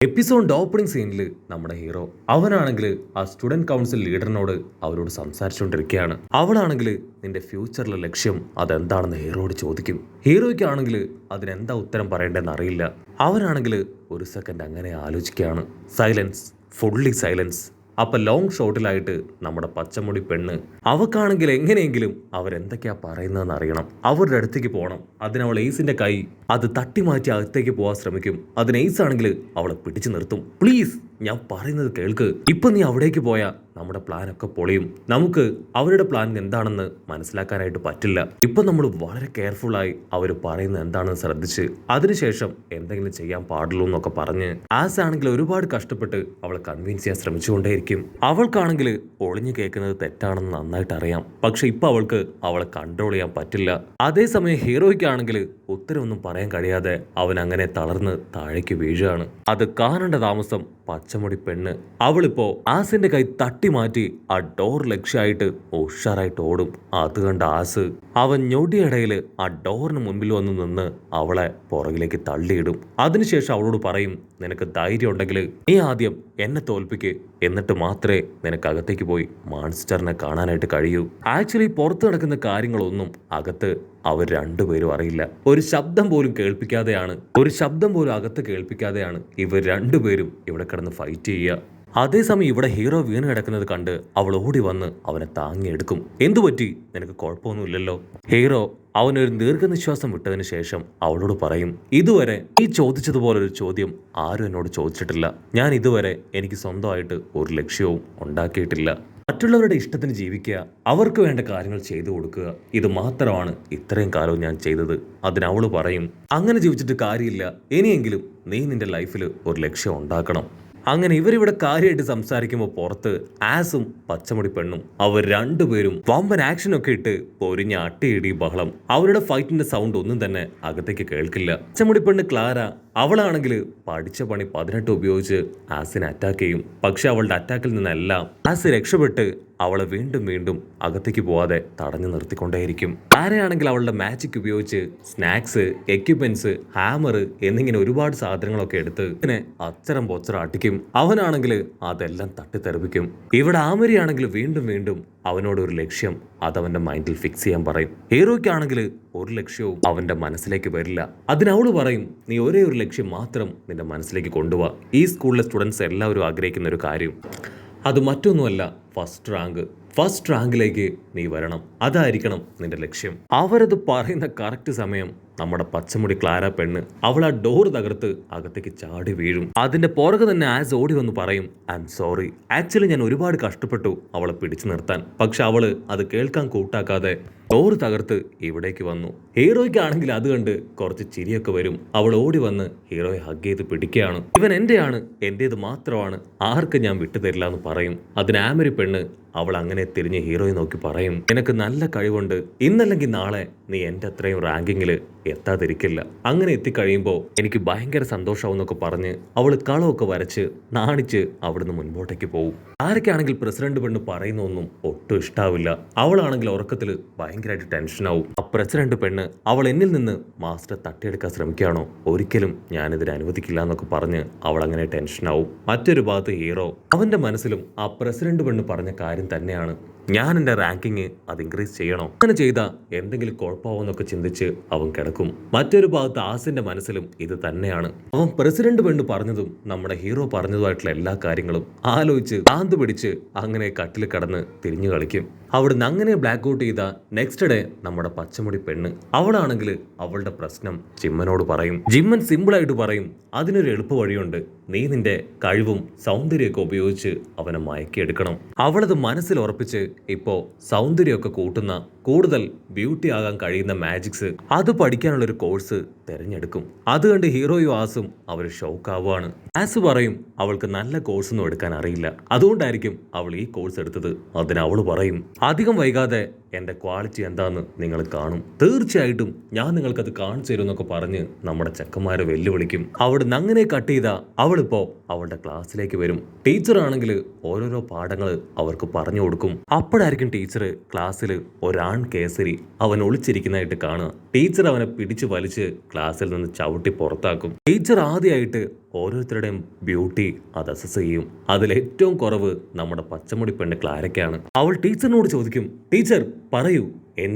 എപ്പിസോഡിന്റെ opening സീനിൽ നമ്മുടെ hero അവനാണെങ്കിൽ ആ സ്റ്റുഡന്റ് കൗൺസിൽ ലീഡറിനോട് അവരോട് സംസാരിച്ചുകൊണ്ടിരിക്കുകയാണ്. അവളാണെങ്കിൽ നിന്റെ ഫ്യൂച്ചറിലെ ലക്ഷ്യം അതെന്താണെന്ന് ഹീറോയോട് ചോദിക്കും. ഹീറോയ്ക്കാണെങ്കിൽ അതിനെന്താ ഉത്തരം പറയേണ്ടതെന്ന് അറിയില്ല. അവനാണെങ്കിൽ ഒരു സെക്കൻഡ് അങ്ങനെ ആലോചിക്കുകയാണ്. Silence, fully silence. അപ്പൊ ലോങ് ഷോട്ടിലായിട്ട് നമ്മുടെ പച്ചമുടി പെണ്ണ് അവക്കാണെങ്കിൽ എങ്ങനെയെങ്കിലും അവരെന്തൊക്കെയാ പറയുന്നതെന്ന് അറിയണം. അവരുടെ അടുത്തേക്ക് പോകണം. അതിനവൾ എയ്സിന്റെ കൈ അത് തട്ടിമാറ്റി അകത്തേക്ക് പോകാൻ ശ്രമിക്കും. അതിന് എയ്സ് ആണെങ്കിൽ അവളെ പിടിച്ചു നിർത്തും. പ്ലീസ്, ഞാൻ പറയുന്നത് കേൾക്ക്. ഇപ്പൊ നീ അവിടേക്ക് പോയാ നമ്മുടെ പ്ലാൻ ഒക്കെ പൊളിയും. നമുക്ക് അവരുടെ പ്ലാൻ എന്താണെന്ന് മനസ്സിലാക്കാനായിട്ട് പറ്റില്ല. ഇപ്പൊ നമ്മൾ വളരെ കെയർഫുള്ളായി അവർ പറയുന്നത് എന്താണെന്ന് ശ്രദ്ധിച്ച് അതിനുശേഷം എന്തെങ്കിലും ചെയ്യാൻ പാടുള്ളൂ എന്നൊക്കെ പറഞ്ഞ് ആസ് ആണെങ്കിൽ ഒരുപാട് കഷ്ടപ്പെട്ട് അവളെ കൺവിൻസ് ചെയ്യാൻ ശ്രമിച്ചുകൊണ്ടേയിരിക്കും. അവൾക്കാണെങ്കിൽ ഒളിഞ്ഞു കേൾക്കുന്നത് തെറ്റാണെന്ന് നന്നായിട്ട് അറിയാം. പക്ഷെ ഇപ്പൊ അവൾക്ക് അവളെ കൺട്രോൾ ചെയ്യാൻ പറ്റില്ല. അതേസമയം ഹീറോയ്ക്കാണെങ്കിൽ ഉത്തരവൊന്നും പറയാൻ കഴിയാതെ അവൻ അങ്ങനെ തളർന്ന് താഴേക്ക് വീഴുകയാണ്. അത് കാണേണ്ട താമസം പച്ചമുടി പെണ്ണ് അവളിപ്പോ ആസിന്റെ കൈ തട്ടി മാറ്റി ആ ഡോർ ലക്ഷ്യമായിട്ട് ഉഷാറായിട്ട് ഓടും. അത് കണ്ട ആസ് അവൻ ഞൊടിയിടയില് ആ ഡോറിന് മുൻപിൽ വന്ന് നിന്ന് അവളെ പുറകിലേക്ക് തള്ളിയിടും. അതിനുശേഷം അവളോട് പറയും, നിനക്ക് ധൈര്യം ഉണ്ടെങ്കിൽ നീ ആദ്യം എന്നെ തോൽപ്പിക്ക്, എന്നിട്ട് മാത്രമേ നിനക്ക് അകത്തേക്ക് പോയി മാൺസ്റ്ററിനെ കാണാനായിട്ട് കഴിയൂ. ആക്ച്വലി പുറത്ത് നടക്കുന്ന കാര്യങ്ങളൊന്നും അകത്ത് അവർ രണ്ടുപേരും അറിയില്ല. ഒരു ശബ്ദം പോലും അകത്ത് കേൾപ്പിക്കാതെയാണ് ഇവർ രണ്ടുപേരും ഇവിടെ കിടന്ന് ഫൈറ്റ് ചെയ്യുക. അതേസമയം ഇവിടെ ഹീറോ വീണ് കിടക്കുന്നത് കണ്ട് അവൾ ഓടി വന്ന് അവനെ താങ്ങിയെടുക്കും. എന്തു പറ്റി, നിനക്ക് കുഴപ്പമൊന്നുമില്ലല്ലോ? ഹീറോ അവനൊരു ദീർഘനിശ്വാസം വിട്ടതിന് ശേഷം അവളോട് പറയും, ഇതുവരെ ഈ ചോദിച്ചതുപോലൊരു ചോദ്യം ആരും എന്നോട് ചോദിച്ചിട്ടില്ല. ഞാൻ ഇതുവരെ എനിക്ക് സ്വന്തമായിട്ട് ഒരു ലക്ഷ്യവും ഉണ്ടാക്കിയിട്ടില്ല. മറ്റുള്ളവരുടെ ഇഷ്ടത്തിന് ജീവിക്കുക, അവർക്ക് വേണ്ട കാര്യങ്ങൾ ചെയ്തു കൊടുക്കുക, ഇത് മാത്രമാണ് ഇത്രയും കാലവും ഞാൻ ചെയ്തത്. അതിനവള് പറയും, അങ്ങനെ ജീവിച്ചിട്ട് കാര്യമില്ല. ഇനിയെങ്കിലും നീ നിന്റെ ലൈഫിൽ ഒരു ലക്ഷ്യം ഉണ്ടാക്കണം. അങ്ങനെ ഇവരിവിടെ കാര്യമായിട്ട് സംസാരിക്കുമ്പോൾ പുറത്ത് ആസും പച്ചമുടി പെണ്ണും അവർ രണ്ടുപേരും വമ്പൻ ആക്ഷനൊക്കെ ഇട്ട് പൊരിഞ്ഞ അട്ടിയിടി ബഹളം. അവരുടെ ഫൈറ്റിന്റെ സൗണ്ട് ഒന്നും തന്നെ അകത്തേക്ക് കേൾക്കില്ല. പച്ചമുടി പെണ്ണ് ക്ലാര അവളാണെങ്കിൽ പഠിച്ച പണി 18 ഉപയോഗിച്ച് ആസിനെ അറ്റാക്ക് ചെയ്യും. പക്ഷെ അവളുടെ അറ്റാക്കിൽ നിന്നെല്ലാം ആസ് രക്ഷപ്പെട്ട് അവളെ വീണ്ടും വീണ്ടും അകത്തേക്ക് പോവാതെ തടഞ്ഞു നിർത്തിക്കൊണ്ടേയിരിക്കും. ആരെയാണെങ്കിൽ അവളുടെ മാജിക് ഉപയോഗിച്ച് സ്നാക്സ്, എക്യുപ്മെന്റ്സ്, ഹാമർ എന്നിങ്ങനെ ഒരുപാട് സാധനങ്ങളൊക്കെ എടുത്ത് ഇങ്ങനെ അച്ചരം പൊച്ചറ അടിക്കും. അവനാണെങ്കിൽ അതെല്ലാം തട്ടിത്തെറിപ്പിക്കും. ഇവിടെ ആമരിയാണെങ്കിൽ വീണ്ടും വീണ്ടും അവനോട് ഒരു ലക്ഷ്യം അതവന്റെ മൈൻഡിൽ ഫിക്സ് ചെയ്യാൻ പറയും. ഹീറോയ്ക്കാണെങ്കിൽ ഒരു ലക്ഷ്യവും അവന്റെ മനസ്സിലേക്ക് വരില്ല. അതിനവള് പറയും, നീ ഒരേ ഒരു ലക്ഷ്യം മാത്രം നിന്റെ മനസ്സിലേക്ക് കൊണ്ടുപോവാ. ഈ സ്കൂളിലെ സ്റ്റുഡൻസ് എല്ലാവരും ആഗ്രഹിക്കുന്ന ഒരു കാര്യം, അത് മറ്റൊന്നുമല്ല, ഫസ്റ്റ് റാങ്കിലേക്ക് നീ വരണം. അതായിരിക്കണം നിന്റെ ലക്ഷ്യം. അവരത് പറയുന്ന കറക്റ്റ് സമയം നമ്മുടെ പച്ചമുടി ക്ലാര പെണ്ണ് അവൾ ആ ഡോർ തകർത്ത് അകത്തേക്ക് ചാടി വീഴും. അതിന്റെ പുറകെ തന്നെ ആസ് ഓടി വന്ന് പറയും, ഐ എം സോറി, ആക്ച്വലി ഞാൻ ഒരുപാട് കഷ്ടപ്പെട്ടു അവളെ പിടിച്ചു നിർത്താൻ. പക്ഷെ അവള് അത് കേൾക്കാൻ കൂട്ടാക്കാതെ ഡോർ തകർത്ത് ഇവിടേക്ക് വന്നു. ഹീറോയ്ക്ക് ആണെങ്കിൽ അത് കണ്ട് കുറച്ച് ചിരിയൊക്കെ വരും. അവൾ ഓടി വന്ന് ഹീറോയെ ഹഗ് ചെയ്ത് പിടിക്കുകയാണ്. ഇവൻ എന്റെയാണ്, എന്റേത് മാത്രമാണ്, ആർക്ക് ഞാൻ വിട്ടുതരില്ല എന്ന് പറയും. അതിന് ആമരി പെണ്ണ് അവൾ അങ്ങനെ തിരിഞ്ഞ് ഹീറോയെ നോക്കി പറയും, നിനക്ക് നല്ല കഴിവുണ്ട്, ഇന്നല്ലെങ്കിൽ നാളെ നീ എൻ്റെ അത്രയും റാങ്കിങ്ങില് എത്താതിരിക്കില്ല. അങ്ങനെ എത്തിക്കഴിയുമ്പോൾ എനിക്ക് ഭയങ്കര സന്തോഷമാവും എന്നൊക്കെ പറഞ്ഞ് അവൾ കളമൊക്കെ വരച്ച് നാണിച്ച് അവിടുന്ന് മുൻപോട്ടേക്ക് പോകും. ആരൊക്കെയാണെങ്കിൽ പ്രസിഡന്റ് പെണ്ണ് പറയുന്നൊന്നും ഒട്ടും ഇഷ്ടാവില്ല. അവളാണെങ്കിൽ ഉറക്കത്തിൽ ഭയങ്കരമായിട്ട് ടെൻഷനാവും. ആ പ്രസിഡന്റ് പെണ്ണ് അവൾ എന്നിൽ നിന്ന് മാസ്റ്റർ തട്ടിയെടുക്കാൻ ശ്രമിക്കുകയാണോ, ഒരിക്കലും ഞാനിതിനെ അനുവദിക്കില്ല എന്നൊക്കെ പറഞ്ഞ് അവൾ അങ്ങനെ ടെൻഷനാവും. മറ്റൊരു ഭാഗത്ത് ഹീറോ അവന്റെ മനസ്സിലും ആ പ്രസിഡന്റ് പെണ്ണ് പറഞ്ഞ കാര്യം തന്നെയാണ്, ഞാൻ എൻ്റെ റാങ്കിങ് അത് ഇൻക്രീസ് ചെയ്യണോ, അങ്ങനെ ചെയ്താൽ എന്തെങ്കിലും കുഴപ്പമാവെന്നൊക്കെ ചിന്തിച്ച് അവൻ കിടക്കും. മറ്റൊരു ഭാഗത്ത് ആസിന്റെ മനസ്സിലും ഇത് തന്നെയാണ്. അവൻ പ്രസിഡന്റ് പെണ്ണ് പറഞ്ഞതും നമ്മുടെ ഹീറോ പറഞ്ഞതുമായിട്ടുള്ള എല്ലാ കാര്യങ്ങളും ആലോചിച്ച് ഭ്രാന്ത് പിടിച്ച് അങ്ങനെ കട്ടിൽ കടന്ന് തിരിഞ്ഞു കളിക്കും. അവിടുന്ന് അങ്ങനെ ബ്ലാക്ക് ഔട്ട് ചെയ്ത നെക്സ്റ്റ് ഡേ നമ്മുടെ പച്ചമുടി പെണ്ണ് അവളാണെങ്കിൽ അവളുടെ പ്രശ്നം ജിമ്മനോട് പറയും. ജിമ്മൻ സിമ്പിളായിട്ട് പറയും, അതിനൊരു എളുപ്പ വഴിയുണ്ട്, നീ നിന്റെ കഴിവും സൗന്ദര്യമൊക്കെ ഉപയോഗിച്ച് അവനെ മയക്കിയെടുക്കണം. അവളത് മനസ്സിൽ ഉറപ്പിച്ച് ഇപ്പോ സൗന്ദര്യമൊക്കെ കൂട്ടുന്ന കൂടുതൽ ബ്യൂട്ടി ആകാൻ കഴിയുന്ന മാജിക്സ് അത് പഠിക്കാനുള്ള ഒരു കോഴ്സ് തിരഞ്ഞെടുക്കും. അത് കണ്ട് ഹീറോയും ആസും അവർ ഷോക്കാവുകയാണ്. ആസ് പറയും, അവൾക്ക് നല്ല കോഴ്സ് ഒന്നും എടുക്കാൻ അറിയില്ല, അതുകൊണ്ടായിരിക്കും അവൾ ഈ കോഴ്സ് എടുത്തത്. അതിന് അവള് പറയും, അധികം വൈകാതെ എൻ്റെ ക്വാളിറ്റി എന്താന്ന് നിങ്ങൾ കാണും, തീർച്ചയായിട്ടും ഞാൻ നിങ്ങൾക്കത് കാണിച്ചു തരും എന്നൊക്കെ പറഞ്ഞ് നമ്മുടെ ചെക്കന്മാരെ വെല്ലുവിളിക്കും. അവിടുന്ന് അങ്ങനെ കട്ട് ചെയ്ത അവളിപ്പോ അവളുടെ ക്ലാസ്സിലേക്ക് വരും. ടീച്ചർ ആണെങ്കിൽ ഓരോരോ പാഠങ്ങൾ അവർക്ക് പറഞ്ഞു കൊടുക്കും. അപ്പോഴായിരിക്കും ടീച്ചർ ക്ലാസ്സിൽ ഒരാൺ കേസരി അവൻ ഒളിച്ചിരിക്കുന്നതായിട്ട് കാണുക. ടീച്ചർ അവനെ പിടിച്ചു വലിച്ച് ക്ലാസ്സിൽ നിന്ന് ചവിട്ടി പുറത്താക്കും. ടീച്ചർ ആദ്യമായിട്ട് ഓരോരുത്തരുടെയും ബ്യൂട്ടി അത് അസസ് ചെയ്യും. അതിലേറ്റവും കുറവ് നമ്മുടെ പച്ചമുടി പെണ്ണ് ക്ലാരയ്ക്കാണ്. അവൾ ടീച്ചറിനോട് ചോദിക്കും, ടീച്ചർ പറയൂ,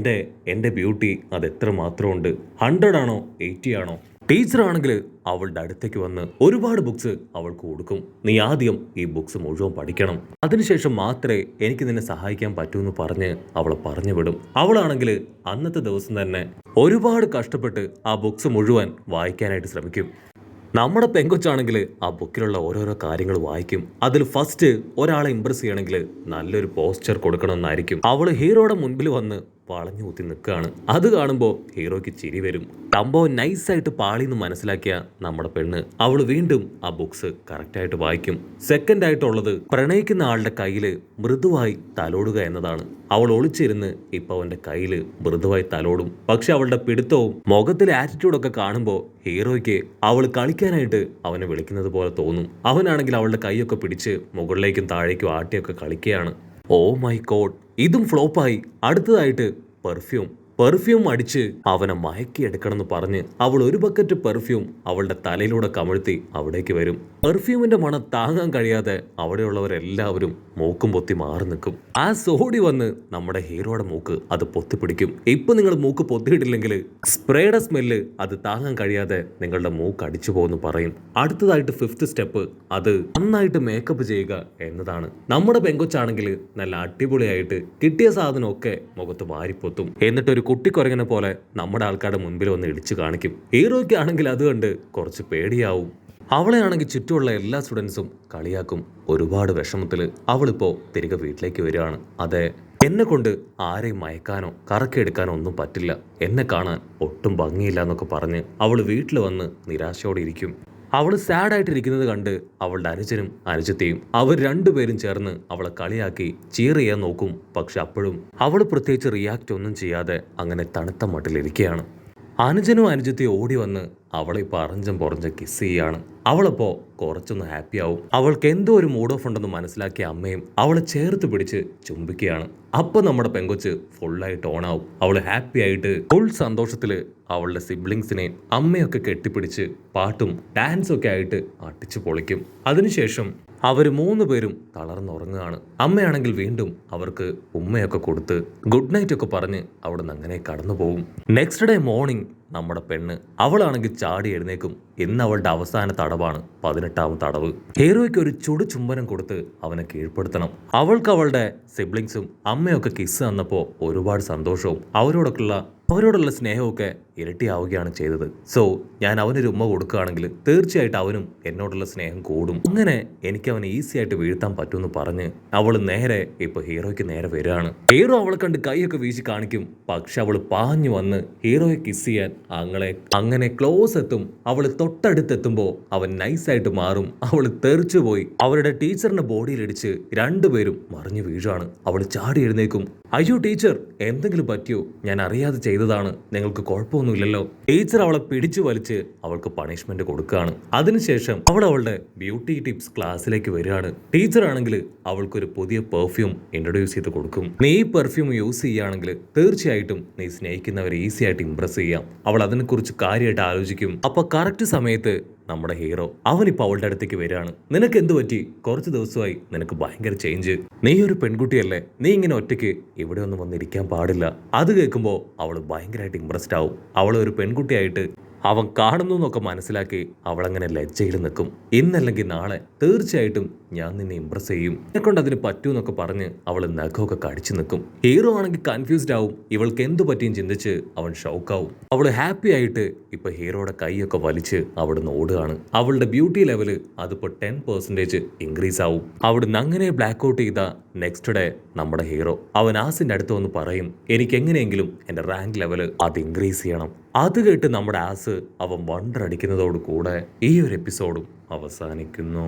എൻ്റെ ബ്യൂട്ടി അത് എത്ര മാത്രമുണ്ട്, 100 ആണോ 80 ആണോ? ടീച്ചറാണെങ്കിൽ അവളുടെ അടുത്തേക്ക് വന്ന് ഒരുപാട് ബുക്സ് അവൾക്ക് കൊടുക്കും. നീ ആദ്യം ഈ ബുക്സ് മുഴുവൻ പഠിക്കണം, അതിനുശേഷം മാത്രമേ എനിക്ക് നിന്നെ സഹായിക്കാൻ പറ്റൂ എന്ന് പറഞ്ഞ് അവളെ പറഞ്ഞു വിടും. അവളാണെങ്കിൽ അന്നത്തെ ദിവസം തന്നെ ഒരുപാട് കഷ്ടപ്പെട്ട് ആ ബുക്സ് മുഴുവൻ വായിക്കാനായിട്ട് ശ്രമിക്കും. നമ്മുടെ പെങ്കൊച്ചാണെങ്കിൽ ആ ബുക്കിലുള്ള ഓരോരോ കാര്യങ്ങൾ വായിക്കും. അതിൽ ഫസ്റ്റ് ഒരാളെ ഇംപ്രസ് ചെയ്യണമെങ്കിൽ നല്ലൊരു പോസ്ചർ കൊടുക്കണമെന്നായിരിക്കും. അവള് ഹീറോയുടെ മുൻപിൽ വന്ന് വളഞ്ഞു കുത്തി നിൽക്കുകയാണ്. അത് കാണുമ്പോൾ ഹീറോയ്ക്ക് ചിരി വരും. സംഭവം നൈസായിട്ട് പാളിന്ന് മനസ്സിലാക്കിയ നമ്മുടെ പെണ്ണ് അവൾ വീണ്ടും ആ ബുക്സ് കറക്റ്റായിട്ട് വായിക്കും. സെക്കൻഡ് ആയിട്ടുള്ളത് പ്രണയിക്കുന്ന ആളുടെ കയ്യിൽ മൃദുവായി തലോടുക എന്നതാണ്. അവൾ ഒളിച്ചിരുന്ന് ഇപ്പൊ അവന്റെ കയ്യിൽ മൃദുവായി തലോടും. പക്ഷെ അവളുടെ പിടുത്തവും മുഖത്തിലെ ആറ്റിറ്റ്യൂഡൊക്കെ കാണുമ്പോൾ ഹീറോയ്ക്ക് അവൾ കളിക്കാനായിട്ട് അവനെ വിളിക്കുന്നത് പോലെ തോന്നും. അവനാണെങ്കിൽ അവളുടെ കൈയൊക്കെ പിടിച്ച് മുകളിലേക്കും താഴേക്കും ആട്ടിയൊക്കെ കളിക്കുകയാണ്. ഓ മൈ ഗോഡ്, ഇതും ഫ്ലോപ്പായി. അടുത്തതായിട്ട് പെർഫ്യൂം അടിച്ച് അവനെ മയക്കിയെടുക്കണമെന്ന് പറഞ്ഞ് അവൾ ഒരു ബക്കറ്റ് പെർഫ്യൂം അവളുടെ തലയിലൂടെ കമഴ്ത്തി അവിടേക്ക് വരും. പെർഫ്യൂമിന്റെ മണം താങ്ങാൻ കഴിയാതെ അവിടെയുള്ളവരെല്ലാവരും മൂക്കും പൊത്തി മാറി നിൽക്കും. ആ സോഡി വന്ന് നമ്മുടെ ഹീറോയുടെ മൂക്ക് അത് പൊത്തിപ്പിടിക്കും. ഇപ്പൊ നിങ്ങൾ മൂക്ക് പൊത്തിയിട്ടില്ലെങ്കിൽ സ്പ്രേയുടെ സ്മെല്ല് അത് താങ്ങാൻ കഴിയാതെ നിങ്ങളുടെ മൂക്ക് അടിച്ചു പോകുന്നു പറയും. അടുത്തതായിട്ട് 5th സ്റ്റെപ്പ് അത് നന്നായിട്ട് മേക്കപ്പ് ചെയ്യുക എന്നതാണ്. നമ്മുടെ പെങ്കൊച്ചാണെങ്കിൽ നല്ല അടിപൊളിയായിട്ട് കിട്ടിയ സാധനമൊക്കെ മുഖത്ത് വാരിപ്പൊത്തും. എന്നിട്ടൊരു കുട്ടിക്കുരങ്ങനെ പോലെ നമ്മുടെ ആൾക്കാരുടെ മുൻപിൽ വന്ന് ഇടിച്ചു കാണിക്കും. ഹീറോയ്ക്ക് ആണെങ്കിൽ അത് കണ്ട് കുറച്ച് പേടിയാവും. അവളെ ആണെങ്കിൽ ചുറ്റുമുള്ള എല്ലാ സ്റ്റുഡൻസും കളിയാക്കും. ഒരുപാട് വിഷമത്തിൽ അവളിപ്പോൾ തിരികെ വീട്ടിലേക്ക് വരികയാണ്. അതെ, എന്നെ കൊണ്ട് ആരെയും മയക്കാനോ കറക്കിയെടുക്കാനോ ഒന്നും പറ്റില്ല, എന്നെ കാണാൻ ഒട്ടും ഭംഗിയില്ല എന്നൊക്കെ പറഞ്ഞ് അവൾ വീട്ടിൽ വന്ന് നിരാശയോടെ ഇരിക്കും. അവൾ സാഡായിട്ടിരിക്കുന്നത് കണ്ട് അവളുടെ അനുജനും അനുജത്തെയും അവർ രണ്ടുപേരും ചേർന്ന് അവളെ കളിയാക്കി ചീർ ചെയ്യാൻ നോക്കും. പക്ഷെ അപ്പോഴും അവൾ പ്രത്യേകിച്ച് റിയാക്റ്റ് ഒന്നും ചെയ്യാതെ അങ്ങനെ തണുത്ത മട്ടിലിരിക്കുകയാണ്. അനുജനും അനുജത്തെയും ഓടി വന്ന് അവളെ പറഞ്ചം പൊറഞ്ചം കിസ് ചെയ്യാണ്. അവളപ്പോൾ കുറച്ചൊന്ന് ഹാപ്പിയാവും. അവൾക്ക് എന്തോ ഒരു മൂഡ് ഓഫ് ഉണ്ടെന്ന് മനസ്സിലാക്കിയ അമ്മയും അവളെ ചേർത്ത് പിടിച്ച് ചുംബിക്കുകയാണ്. അപ്പോൾ നമ്മുടെ പെങ്കൊച്ച് ഫുള്ളായിട്ട് ഓണാവും. അവൾ ഹാപ്പി ആയിട്ട് ഫുൾ സന്തോഷത്തിൽ അവളുടെ സിബ്ലിങ്സിനെ അമ്മയൊക്കെ കെട്ടിപ്പിടിച്ച് പാട്ടും ഡാൻസും ഒക്കെ ആയിട്ട് അടിച്ചു പൊളിക്കും. അതിനുശേഷം അവർ 3 പേരും തളർന്നുറങ്ങുകയാണ്. അമ്മയാണെങ്കിൽ വീണ്ടും അവർക്ക് ഉമ്മയൊക്കെ കൊടുത്ത് ഗുഡ് നൈറ്റ് ഒക്കെ പറഞ്ഞ് അവിടെ നിന്ന് അങ്ങനെ കടന്നു പോകും. നെക്സ്റ്റ് ഡേ മോർണിംഗ് നമ്മുടെ പെണ്ണ് അവളാണെങ്കിൽ ചാടി എഴുന്നേക്കും. ഇന്ന് അവളുടെ അവസാന തടവാണ്, 18ാമത്തെ തടവ്. ഹീറോയ്ക്ക് ഒരു ചുംബനം കൊടുത്ത് അവനെ കീഴ്പ്പെടുത്തണം. അവൾക്ക് അവളുടെ സിബ്ലിങ്സും അമ്മയൊക്കെ കിസ് തന്നപ്പോൾ ഒരുപാട് സന്തോഷവും അവരോടുള്ള സ്നേഹമൊക്കെ ഇരട്ടിയാവുകയാണ് ചെയ്തത്. സോ ഞാൻ അവനൊരു ഉമ്മ കൊടുക്കുകയാണെങ്കിൽ തീർച്ചയായിട്ടും അവനും എന്നോടുള്ള സ്നേഹം കൂടും. അങ്ങനെ എനിക്ക് അവനെ ഈസി ആയിട്ട് വീഴ്ത്താൻ പറ്റുമെന്ന് പറഞ്ഞ് അവൾ നേരെ ഇപ്പൊ ഹീറോയ്ക്ക് നേരെ വരികയാണ്. ഹീറോ അവളെ കണ്ട് കൈയൊക്കെ വീശി കാണിക്കും. പക്ഷെ അവൾ പാഞ്ഞു വന്ന് ഹീറോയെ കിസ് ചെയ്യാൻ അങ്ങനെ ക്ലോസ് എത്തും. അവൾ തൊട്ടടുത്തെത്തുമ്പോൾ അവൻ നൈസായിട്ട് മാറും. അവൾ തെറിച്ചുപോയി അവരുടെ ടീച്ചറിന്റെ ബോഡിയിലിടിച്ച് രണ്ടുപേരും മറിഞ്ഞു വീഴാണ്. അവൾ ചാടി എഴുന്നേക്കും. അയ്യോ ടീച്ചർ, എന്തെങ്കിലും പറ്റിയോ? ഞാൻ അറിയാതെ ചെയ്തതാണ്, നിങ്ങൾക്ക് കുഴപ്പമൊന്നുമില്ലല്ലോ. ടീച്ചർ അവളെ പിടിച്ചു വലിച്ച് അവൾക്ക് പണിഷ്മെന്റ് കൊടുക്കുകയാണ്. അതിനുശേഷം അവളുടെ ബ്യൂട്ടി ടിപ്സ് ക്ലാസ്സിലേക്ക് വരികയാണ്. ടീച്ചർ ആണെങ്കിൽ അവൾക്കൊരു പുതിയ പെർഫ്യൂം ഇൻട്രൊഡ്യൂസ് ചെയ്ത് കൊടുക്കും. നീ ഈ പെർഫ്യൂം യൂസ് ചെയ്യുകയാണെങ്കിൽ തീർച്ചയായിട്ടും നീ സ്നേഹിക്കുന്നവരെ ഈസി ആയിട്ട് ഇംപ്രസ് ചെയ്യാം. അവൾ അതിനെക്കുറിച്ച് കാര്യമായിട്ട് ആലോചിക്കും. അപ്പൊ കറക്റ്റ് സമയത്ത് നമ്മുടെ ഹീറോ അവനിപ്പോൾ അവളുടെ അടുത്തേക്ക് വരികയാണ്. നിനക്ക് എന്ത് പറ്റി? കുറച്ച് ദിവസമായി നിനക്ക് ഭയങ്കര ചേഞ്ച്. നീ ഒരു പെൺകുട്ടിയല്ലേ, നീ ഇങ്ങനെ ഒറ്റയ്ക്ക് ഇവിടെ ഒന്നും വന്നിരിക്കാൻ പാടില്ല. അത് കേൾക്കുമ്പോൾ അവൾ ഭയങ്കരമായിട്ട് ഇംപ്രസ്ഡ് ആവും. അവൾ ഒരു പെൺകുട്ടിയായിട്ട് അവൻ കാണുന്നു എന്നൊക്കെ മനസ്സിലാക്കി അവളങ്ങനെ ലജ്ജയിൽ നിൽക്കും. ഇന്നല്ലെങ്കിൽ നാളെ തീർച്ചയായിട്ടും ഞാൻ നിന്നെ ഇംപ്രസ് ചെയ്യും, എന്നെക്കൊണ്ട് അതിന് പറ്റൂന്നൊക്കെ പറഞ്ഞ് അവൾ നഖമൊക്കെ കടിച്ചു നിൽക്കും. ഹീറോ ആണെങ്കിൽ കൺഫ്യൂസ്ഡ് ആവും. ഇവൾക്ക് എന്തു പറ്റിയും ചിന്തിച്ച് അവൻ ഷോക്കാവും. അവൾ ഹാപ്പി ആയിട്ട് ഇപ്പൊ ഹീറോയുടെ കൈയൊക്കെ വലിച്ച് അവിടുന്ന് ഓടുകയാണ്. അവളുടെ ബ്യൂട്ടി ലെവല് അതിപ്പോൾ 10% ഇൻക്രീസ് ആവും. അവിടുന്ന് അങ്ങനെ ബ്ലാക്ക് ഔട്ട് ചെയ്ത നെക്സ്റ്റ് ഡേ നമ്മുടെ ഹീറോ അവൻ ആസിന്റെ അടുത്ത് വന്ന് പറയും, എനിക്ക് എങ്ങനെയെങ്കിലും എന്റെ റാങ്ക് ലെവല് അത് ഇൻക്രീസ് ചെയ്യണം. അത് കേട്ട് നമ്മുടെ ആസ് അവൻ വണ്ടർ അടിക്കുന്നതോട് കൂടെ ഈ ഒരു എപ്പിസോഡും അവസാനിക്കുന്നു.